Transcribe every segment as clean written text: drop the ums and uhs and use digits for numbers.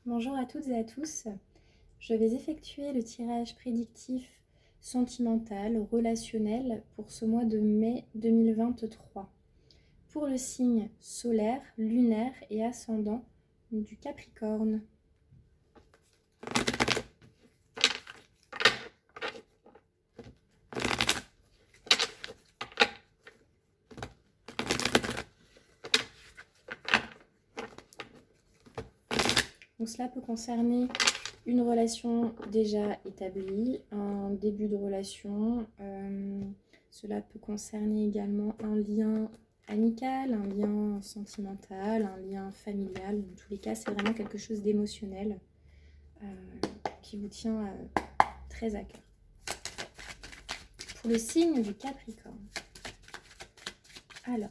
Bonjour à toutes et à tous. Je vais effectuer le tirage prédictif sentimental, relationnel pour ce mois de mai 2023. Pour le signe solaire, lunaire et ascendant du Capricorne. Donc cela peut concerner une relation déjà établie, un début de relation. Cela peut concerner également un lien amical, un lien sentimental, un lien familial. Dans tous les cas, c'est vraiment quelque chose d'émotionnel qui vous tient très à cœur. Pour le signe du Capricorne. Alors,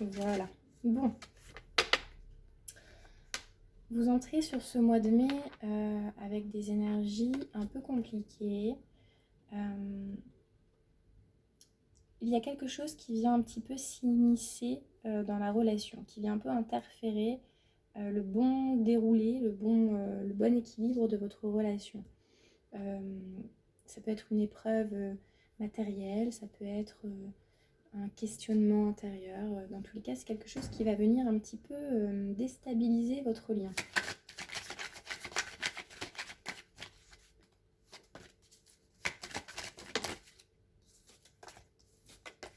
voilà. Bon. Vous entrez sur ce mois de mai avec des énergies un peu compliquées. Il y a quelque chose qui vient un petit peu s'immiscer dans la relation, qui vient un peu interférer le bon déroulé, le bon équilibre de votre relation. Ça peut être une épreuve matérielle, ça peut être un questionnement intérieur. Dans tous les cas, c'est quelque chose qui va venir un petit peu déstabiliser votre lien.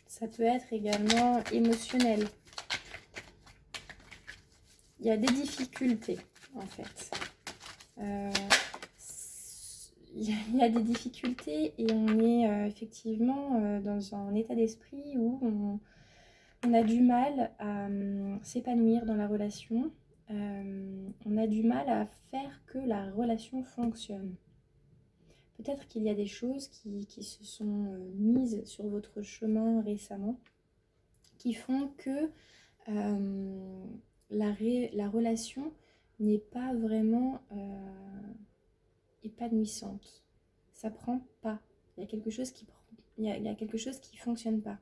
Ça peut être également émotionnel. Il y a des difficultés, en fait. Il y a des difficultés et on est effectivement dans un état d'esprit où on a du mal à s'épanouir dans la relation. On a du mal à faire que la relation fonctionne. Peut-être qu'il y a des choses qui se sont mises sur votre chemin récemment qui font que la relation n'est pas vraiment épanouissante. Ça prend pas. Il y a quelque chose il y a quelque chose qui fonctionne pas.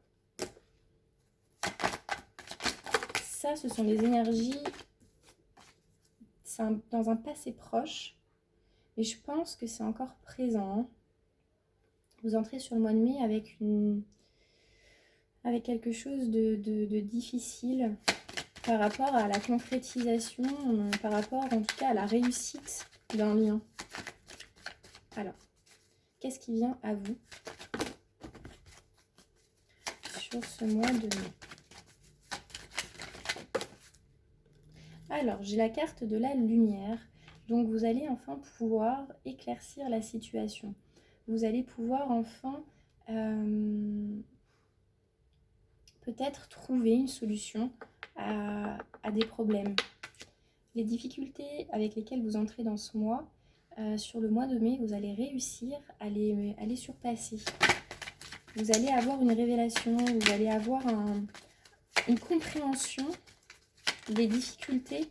Ça, ce sont les énergies dans un passé proche, mais je pense que c'est encore présent. Vous entrez sur le mois de mai avec quelque chose de difficile par rapport à la concrétisation, par rapport en tout cas à la réussite d'un lien. Alors, qu'est-ce qui vient à vous sur ce mois de mai? Alors, j'ai la carte de la lumière. Donc, vous allez enfin pouvoir éclaircir la situation. Vous allez pouvoir enfin peut-être trouver une solution à des problèmes. Les difficultés avec lesquelles vous entrez dans ce mois, sur le mois de mai, vous allez réussir à les surpasser. Vous allez avoir une révélation, vous allez avoir une compréhension des difficultés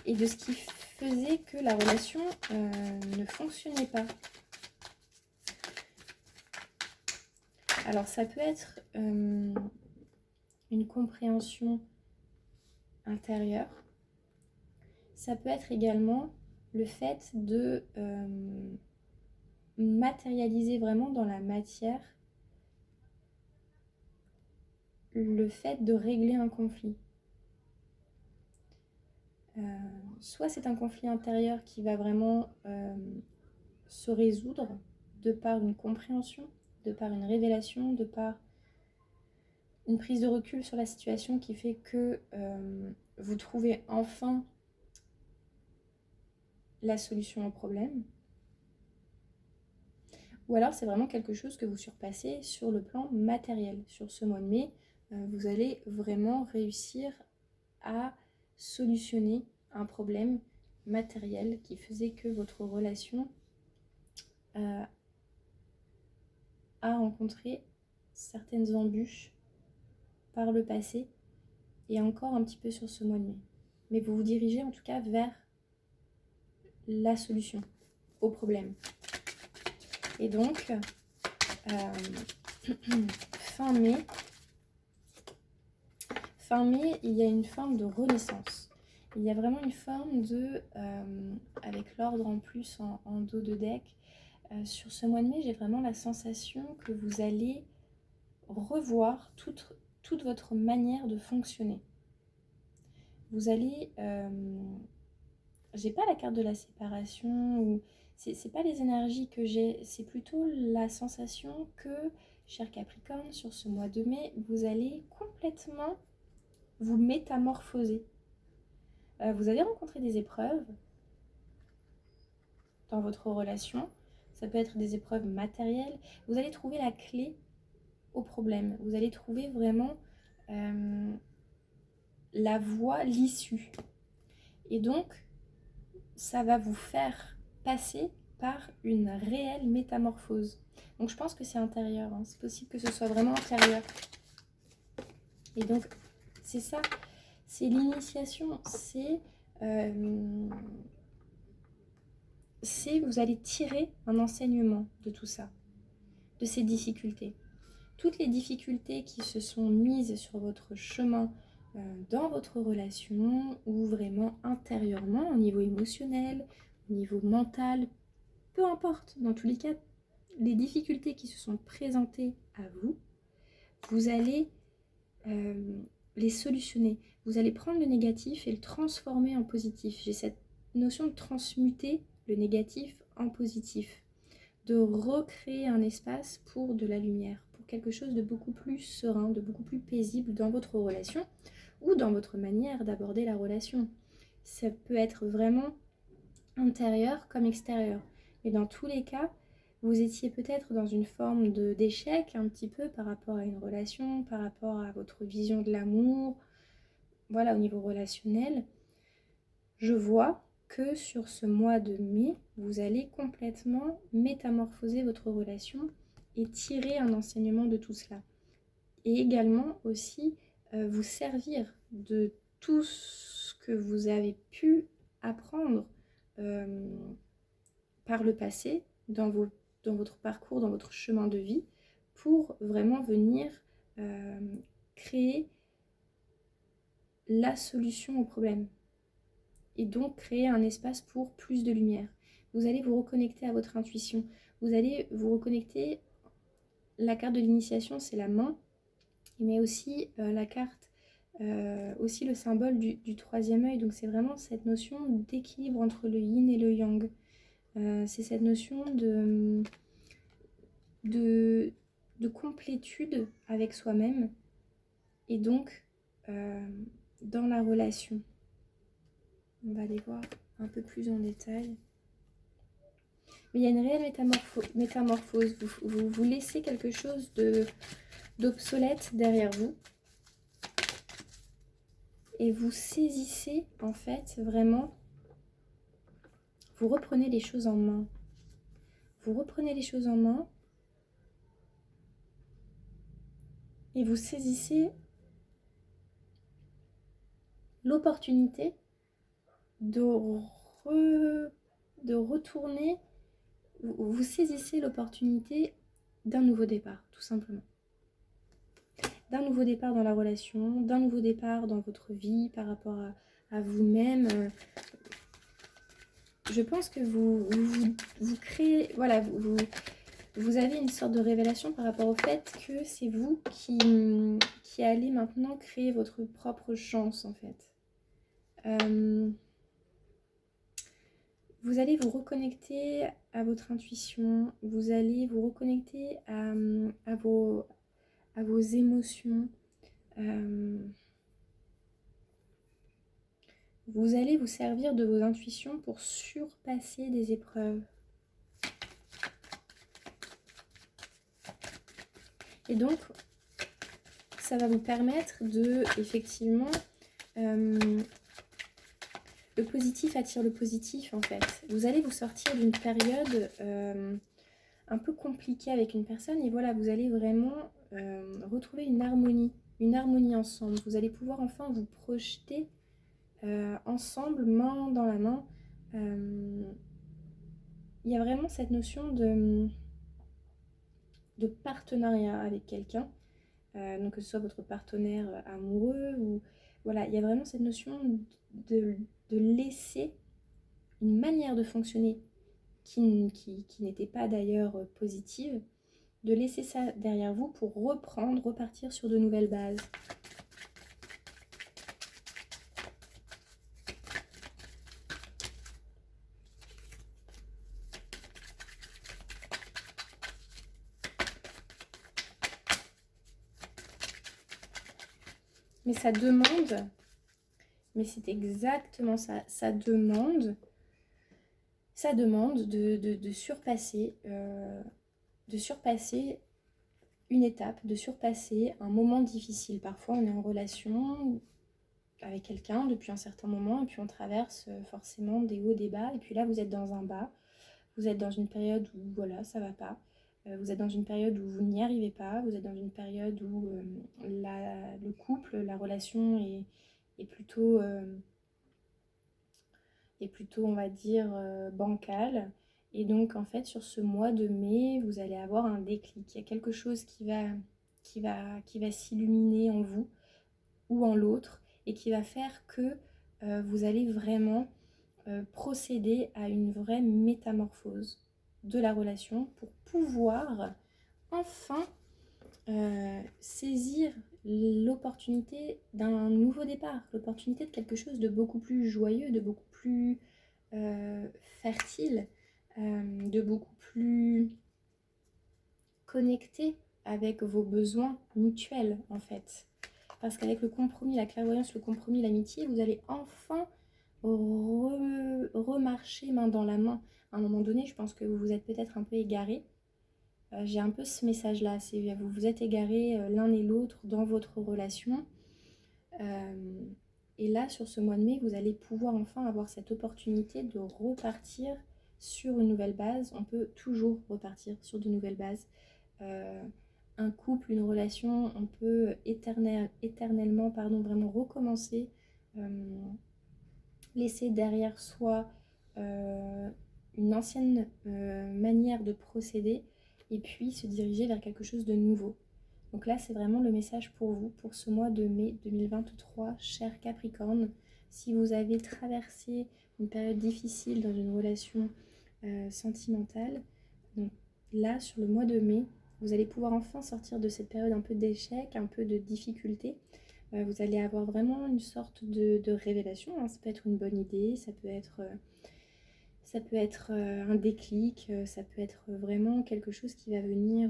et de ce qui faisait que la relation ne fonctionnait pas. Alors ça peut être une compréhension intérieure. Ça peut être également le fait de matérialiser vraiment dans la matière le fait de régler un conflit. Soit c'est un conflit intérieur qui va vraiment se résoudre de par une compréhension, de par une révélation, de par une prise de recul sur la situation qui fait que vous trouvez enfin la solution au problème. Ou alors c'est vraiment quelque chose que vous surpassez sur le plan matériel. Sur ce mois de mai, vous allez vraiment réussir à solutionner un problème matériel qui faisait que votre relation a rencontré certaines embûches par le passé et encore un petit peu sur ce mois de mai. Mais vous vous dirigez en tout cas vers la solution. au problème. Et donc, fin mai, il y a une forme de renaissance. Il y a vraiment une forme de, avec l'ordre en plus en dos de deck, sur ce mois de mai, j'ai vraiment la sensation que vous allez revoir toute votre manière de fonctionner. Vous allez... j'ai pas la carte de la séparation, ou c'est pas les énergies que j'ai, c'est plutôt la sensation que, cher Capricorne, sur ce mois de mai, vous allez complètement vous métamorphoser. Vous allez rencontrer des épreuves dans votre relation. Ça peut être des épreuves matérielles. Vous allez trouver la clé au problème. Vous allez trouver vraiment la voie, l'issue. Et donc, ça va vous faire passer par une réelle métamorphose. Donc je pense que c'est intérieur, hein. C'est possible que ce soit vraiment intérieur. Et donc, c'est ça, c'est l'initiation, c'est vous allez tirer un enseignement de tout ça, de ces difficultés. Toutes les difficultés qui se sont mises sur votre chemin dans votre relation, ou vraiment intérieurement, au niveau émotionnel, au niveau mental, peu importe, dans tous les cas, les difficultés qui se sont présentées à vous, vous allez les solutionner. Vous allez prendre le négatif et le transformer en positif. J'ai cette notion de transmuter le négatif en positif, de recréer un espace pour de la lumière, pour quelque chose de beaucoup plus serein, de beaucoup plus paisible dans votre relation ou dans votre manière d'aborder la relation. Ça peut être vraiment intérieur comme extérieur. Mais dans tous les cas, vous étiez peut-être dans une forme d'échec un petit peu par rapport à une relation, par rapport à votre vision de l'amour, voilà, au niveau relationnel. Je vois que sur ce mois de mai, vous allez complètement métamorphoser votre relation et tirer un enseignement de tout cela. Et également aussi vous servir de tout ce que vous avez pu apprendre par le passé, dans votre parcours, dans votre chemin de vie, pour vraiment venir créer la solution au problème. Et donc créer un espace pour plus de lumière. Vous allez vous reconnecter à votre intuition. Vous allez vous reconnecter, la carte de l'initiation, c'est la main, mais aussi la carte, aussi le symbole du troisième œil. Donc c'est vraiment cette notion d'équilibre entre le yin et le yang. C'est cette notion de complétude avec soi-même et donc dans la relation. On va aller voir un peu plus en détail. Mais il y a une réelle métamorphose. Vous laissez quelque chose d'obsolète derrière vous. Et vous saisissez, en fait, vraiment, vous reprenez les choses en main. Vous reprenez les choses en main et vous saisissez l'opportunité de retourner, vous saisissez l'opportunité d'un nouveau départ, tout simplement. D'un nouveau départ dans la relation, d'un nouveau départ dans votre vie par rapport à vous-même. Je pense que vous créez, voilà, vous avez une sorte de révélation par rapport au fait que c'est vous qui allez maintenant créer votre propre chance, en fait. Vous allez vous reconnecter à votre intuition, vous allez vous reconnecter à vos émotions. Vous allez vous servir de vos intuitions pour surpasser des épreuves. Et donc, ça va vous permettre de, effectivement, le positif attire le positif, en fait. Vous allez vous sortir d'une période un peu compliquée avec une personne et voilà, vous allez vraiment retrouver une harmonie ensemble. Vous allez pouvoir enfin vous projeter ensemble, main dans la main, il y a vraiment cette notion de partenariat avec quelqu'un, donc que ce soit votre partenaire amoureux ou voilà, il y a vraiment cette notion de laisser une manière de fonctionner qui n'était pas d'ailleurs positive, de laisser ça derrière vous pour repartir sur de nouvelles bases. Mais ça demande, mais c'est exactement ça, ça demande de surpasser une étape, de surpasser un moment difficile. Parfois, on est en relation avec quelqu'un depuis un certain moment et puis on traverse forcément des hauts, des bas. Et puis là, vous êtes dans un bas, vous êtes dans une période où voilà, ça va pas. Vous êtes dans une période où vous n'y arrivez pas, vous êtes dans une période où le couple, la relation est plutôt, on va dire, bancale. Et donc, en fait, sur ce mois de mai, vous allez avoir un déclic. Il y a quelque chose qui va s'illuminer en vous ou en l'autre et qui va faire que vous allez vraiment procéder à une vraie métamorphose de la relation pour pouvoir enfin saisir l'opportunité d'un nouveau départ, l'opportunité de quelque chose de beaucoup plus joyeux, de beaucoup plus fertile, de beaucoup plus connecté avec vos besoins mutuels en fait. Parce qu'avec le compromis, la clairvoyance, le compromis, l'amitié, vous allez enfin remarcher main dans la main. À un moment donné, je pense que vous vous êtes peut-être un peu égaré. J'ai un peu ce message-là, c'est vous vous êtes égarés l'un et l'autre dans votre relation. Et là, sur ce mois de mai, vous allez pouvoir enfin avoir cette opportunité de repartir sur une nouvelle base. On peut toujours repartir sur de nouvelles bases. Un couple, une relation, on peut éternellement vraiment recommencer, laisser derrière soi une ancienne manière de procéder et puis se diriger vers quelque chose de nouveau. Donc là, c'est vraiment le message pour vous, pour ce mois de mai 2023, cher Capricorne. Si vous avez traversé une période difficile dans une relation sentimentale, donc là, sur le mois de mai, vous allez pouvoir enfin sortir de cette période un peu d'échec, un peu de difficulté. Vous allez avoir vraiment une sorte de révélation, hein. Ça peut être une bonne idée, ça peut être un déclic, ça peut être vraiment quelque chose qui va venir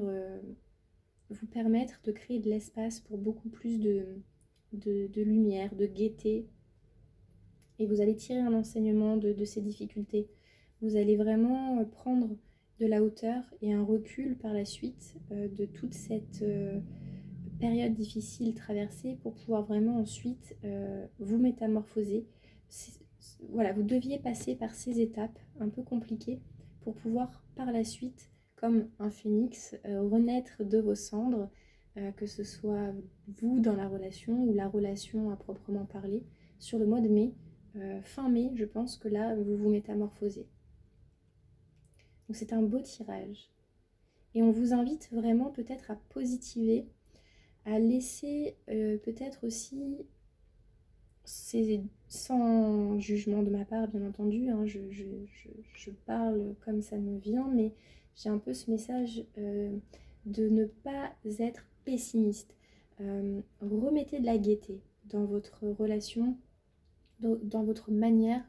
vous permettre de créer de l'espace pour beaucoup plus de lumière, de gaieté. Et vous allez tirer un enseignement de ces difficultés. Vous allez vraiment prendre de la hauteur et un recul par la suite de toute cette période difficile traversée pour pouvoir vraiment ensuite vous métamorphoser. Voilà, vous deviez passer par ces étapes un peu compliquées pour pouvoir par la suite, comme un phénix, renaître de vos cendres, que ce soit vous dans la relation ou la relation à proprement parler. Sur le mois de mai, fin mai, je pense que là, vous vous métamorphosez. Donc c'est un beau tirage. Et on vous invite vraiment peut-être à positiver, à laisser peut-être aussi, sans jugement de ma part bien entendu, hein, je parle comme ça me vient, mais j'ai un peu ce message de ne pas être pessimiste. Remettez de la gaieté dans votre relation, dans votre manière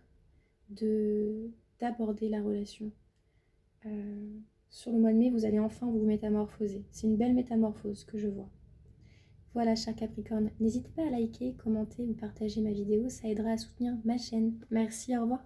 d'aborder la relation. Sur le mois de mai, vous allez enfin vous métamorphoser. C'est une belle métamorphose que je vois. Voilà, cher Capricorne, n'hésitez pas à liker, commenter ou partager ma vidéo, ça aidera à soutenir ma chaîne. Merci, au revoir.